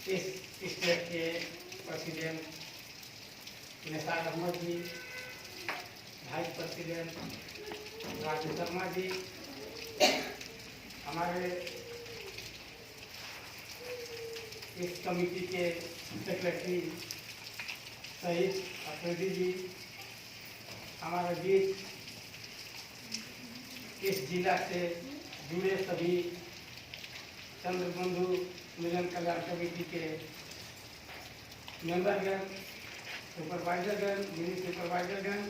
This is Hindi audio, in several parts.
इस स्टेट के प्रेसिडेंट निसार अहमद जी, वाइस प्रेसिडेंट राजू शर्मा जी, हमारे इस कमेटी के सेक्रेटरी शहीद अफरीदी जी, हमारे बीच इस जिला से जुड़े सभी चंद्रबंधु मिलन कल्याण कमेटी के मेंबरगण, सुपरवाइजरगण, मिनी सुपरवाइजरगण,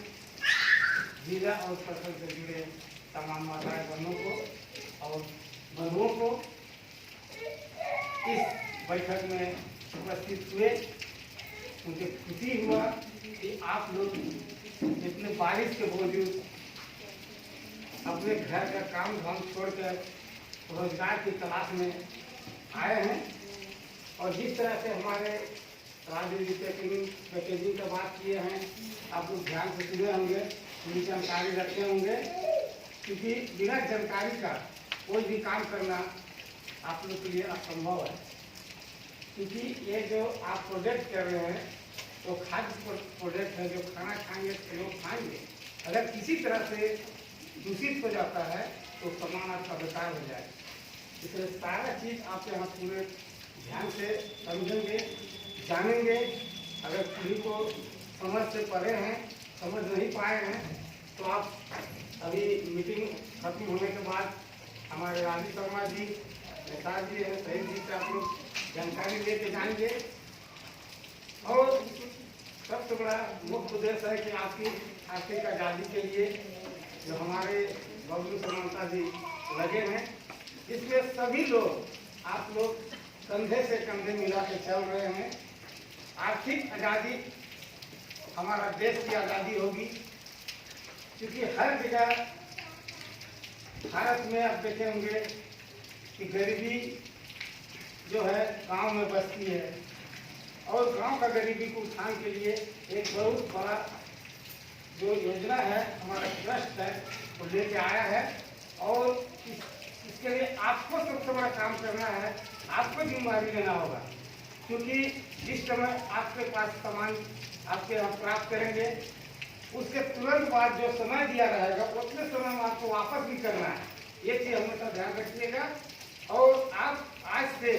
जिला और प्रखंड से जुड़े तमाम माताएं बहनों को और बंधुओं को इस बैठक में उपस्थित हुए। मुझे खुशी हुआ कि आप लोग इतने बारिश के बावजूद अपने घर का काम धाम छोड़कर रोजगार की तलाश में आए हैं और जिस तरह से हमारे राजनीति पैकेजिंग का बात किए हैं, आप लोग ध्यान से सुने होंगे, पूरी जानकारी रखे होंगे, क्योंकि बिना जानकारी का कोई भी काम करना आप लोग के लिए असंभव है। क्योंकि ये जो आप प्रोजेक्ट कर रहे हैं तो खाद्य प्रोजेक्ट है, जो खाना खाएंगे तो लोग खाएंगे। अगर किसी तरह से दूषित हो जाता है तो सामान आपका बेकार हो जाए। इसलिए सारा चीज़ आप यहाँ पूरे ध्यान से समझेंगे, जानेंगे। अगर किसी को समझ से परे हैं, समझ नहीं पाए हैं, तो आप अभी मीटिंग खत्म होने के बाद हमारे राजू शर्मा जी, निसार जी है, शहीद जी से आप लोग जानकारी लेके जाएंगे। और सबसे बड़ा मुख्य उद्देश्य है कि आपकी आर्थिक आज़ादी के लिए जो हमारे बबलू समानता जी लगे हैं, इसमें सभी लोग आप लोग कंधे से कंधे मिला के चल रहे हैं। आर्थिक आज़ादी हमारा देश की आज़ादी होगी, क्योंकि हर जगह भारत में आप देखे होंगे कि गरीबी जो है गांव में बसती है और गांव का गरीबी को उठाने के लिए एक बहुत बड़ा जो योजना है हमारा ट्रस्ट है वो लेके आया है। और इसके लिए आपको सबसे बड़ा काम करना है, आपको जिम्मेदारी लेना होगा, क्योंकि जिस समय आपके पास सामान आपके यहाँ प्राप्त करेंगे उसके तुरंत बाद जो समय दिया रहेगा उतने समय में आपको वापस भी करना है। ये चीज़ हमेशा ध्यान रखिएगा। और आप आज से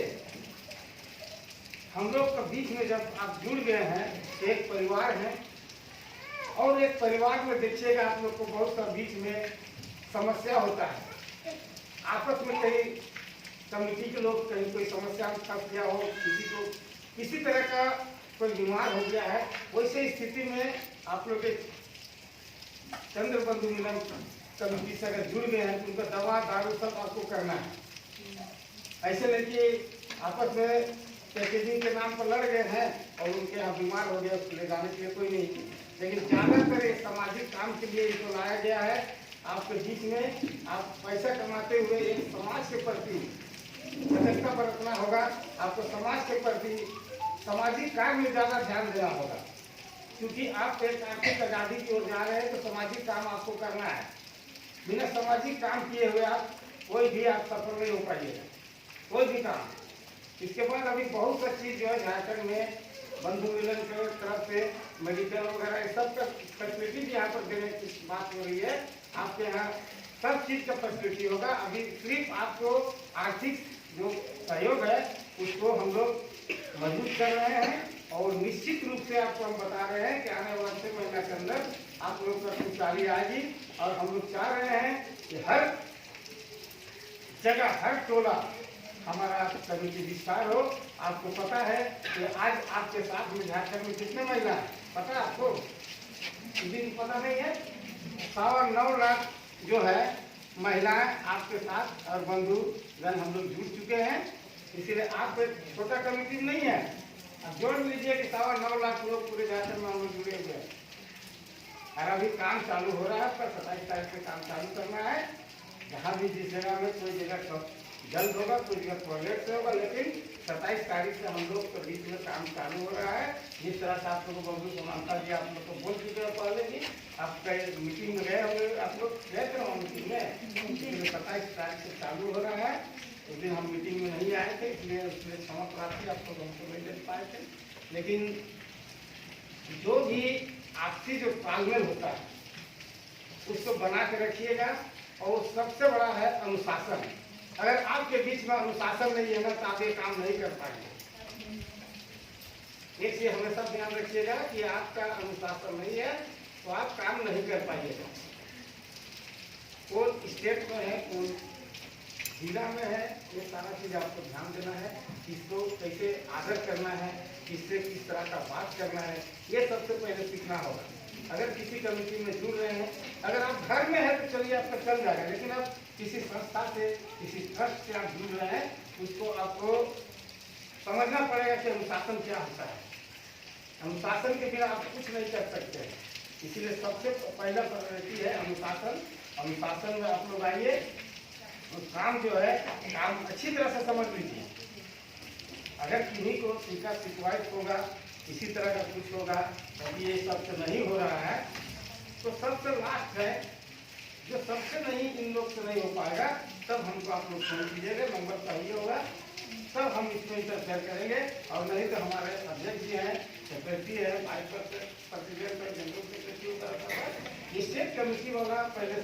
हम लोग के बीच में जब आप जुड़ गए हैं तो एक परिवार है, और एक परिवार में देखिएगा आप लोग को बहुत सा बीच में समस्या होता है। आपस में कहीं कमेटी के लोग कहीं कोई समस्या में फंस गया हो, किसी को किसी तरह का कोई बीमार हो गया है, वैसे स्थिति में आप लोग चंद्रबंधु मिलन कमेटी से अगर जुड़ गए हैं तो उनका दवा दारू सब आपको करना है। ऐसे नहीं कि आपस में पैकेजिंग के नाम पर लड़ गए हैं और उनके यहाँ बीमार हो गया, उसको ले जाने के लिए कोई नहीं। लेकिन ज़्यादातर सामाजिक काम के लिए इसको लाया गया है। आपके बीच में आप पैसा कमाते हुए एक समाज के प्रति सजगता बरतना होगा। आपको समाज के प्रति सामाजिक कार्य में ज़्यादा ध्यान देना होगा, क्योंकि आप एक आर्थिक आज़ादी की ओर जा रहे हैं तो सामाजिक काम आपको करना है। बिना सामाजिक काम किए हुए आप कोई भी आप सफल नहीं हो पाइएगा, कोई भी काम। इसके बाद अभी बहुत सा चीज़ जो है झारखंड में बंधु मिलन के तरफ से मेडिकल वगैरह सब का फैसिलिटी भी यहाँ पर देने की बात हो रही है। आपके यहाँ सब चीज़ का फैसिलिटी होगा। अभी सिर्फ आपको आर्थिक जो सहयोग है उसको हम लोग मजबूत कर रहे हैं और निश्चित रूप से आपको हम बता रहे हैं कि आने वाले 6 महीने के अंदर आप लोग का खुशहाली आएगी। और हम लोग चाह रहे हैं कि हर जगह हर टोला हमारा कमेटी विस्तार हो। आपको पता है कि आज आपके साथ में झारखंड में कितने महिला हैं, पता है आपको? किसी को पता नहीं है? 9.25 लाख जो है महिलाएं आपके साथ और बंधु जन हम लोग जुड़ चुके हैं। इसीलिए आप एक छोटा कमेटी नहीं है, अब जोड़ लीजिए कि 9.25 लाख लोग पूरे झारखंड में हम लोग जुड़े हुए हैं। और अभी काम चालू हो रहा है, पर 27 तारीख से काम चालू करना है। जहाँ भी जिस जगह में कोई जगह जल्द होगा, कोई जगह प्रोजेक्ट से होगा, लेकिन 27 तारीख से हम लोग के बीच में काम चालू हो रहा है। जिस तरह से आप लोगों को बबलू समानता जी आप लोग को बोल चुके हैं पहले भी, आप कई मीटिंग में गए होंगे, आप लोग गए थे वहाँ मीटिंग में। 27 तारीख से चालू हो रहा है उस दिन हम मीटिंग में नहीं आए थे, इसलिए उसमें क्षमा प्रार्थी, आपको हमको नहीं दे पाए थे। लेकिन जो भी आपसी जो तालमेल होता है उसको बना के रखिएगा। और सबसे बड़ा है अनुशासन। अगर आपके बीच में अनुशासन नहीं है ना तो आप ये काम नहीं कर पाएंगे। एक चीज हमेशा ध्यान रखिएगा कि आपका अनुशासन नहीं है तो आप काम नहीं कर पाइएगा। कौन स्टेट में है, कौन जिला में है, ये सारा चीज आपको ध्यान देना है। किसको कैसे आदर करना है, किससे किस तरह का बात करना है, ये सबसे पहले सीखना होगा। अगर किसी कमेटी में जुड़ रहे हैं, अगर आप घर में है तो चलिए आपका चल जाएगा, लेकिन आप किसी संस्था से, किसी ट्रस्ट से आप जुड़ रहे हैं, उसको आपको समझना पड़ेगा कि अनुशासन क्या होता है। अनुशासन के बिना आप कुछ नहीं कर सकते। इसीलिए सबसे पहला प्रायोरिटी है अनुशासन। अनुशासन में आप लोग आइए और काम जो है काम अच्छी तरह से समझ लीजिए। अगर किन्हीं को शिकायत होगा, इसी तरह का कुछ होगा, अभी ये सबसे नहीं हो रहा है, तो सबसे लास्ट है जो सबसे नहीं इन लोग से नहीं हो पाएगा, तब हमको आप लोग फोन कीजिएगा, नंबर चाहिए होगा, तब हम इसमें इंटरफेयर करेंगे। और नहीं तो हमारे अध्यक्ष जी हैं, सेक्रेटरी है, वाइस प्रेसिडेंट है, जनरल सेक्रेटरी, स्टेट कमेटी वाला पहले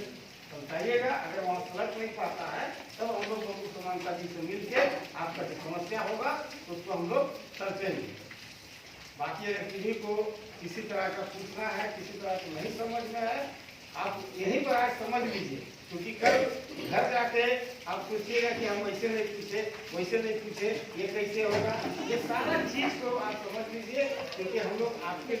बताइएगा। अगर वहाँ सेलेक्ट नहीं पाता है तब हम लोग बंधु समानता जी से मिलकर आपका जो समस्या होगा उसको हम लोग सलटेंगे। बाकी अगर किसी को किसी तरह का पूछना है, किसी तरह का नहीं समझ में है, आप यहीं पर आज समझ लीजिए, क्योंकि कल घर जाके आप पूछिएगा कि हम वैसे नहीं पूछे, वैसे नहीं पूछे, ये कैसे होगा। ये सारा चीज को आप समझ लीजिए, क्योंकि हम लोग आपके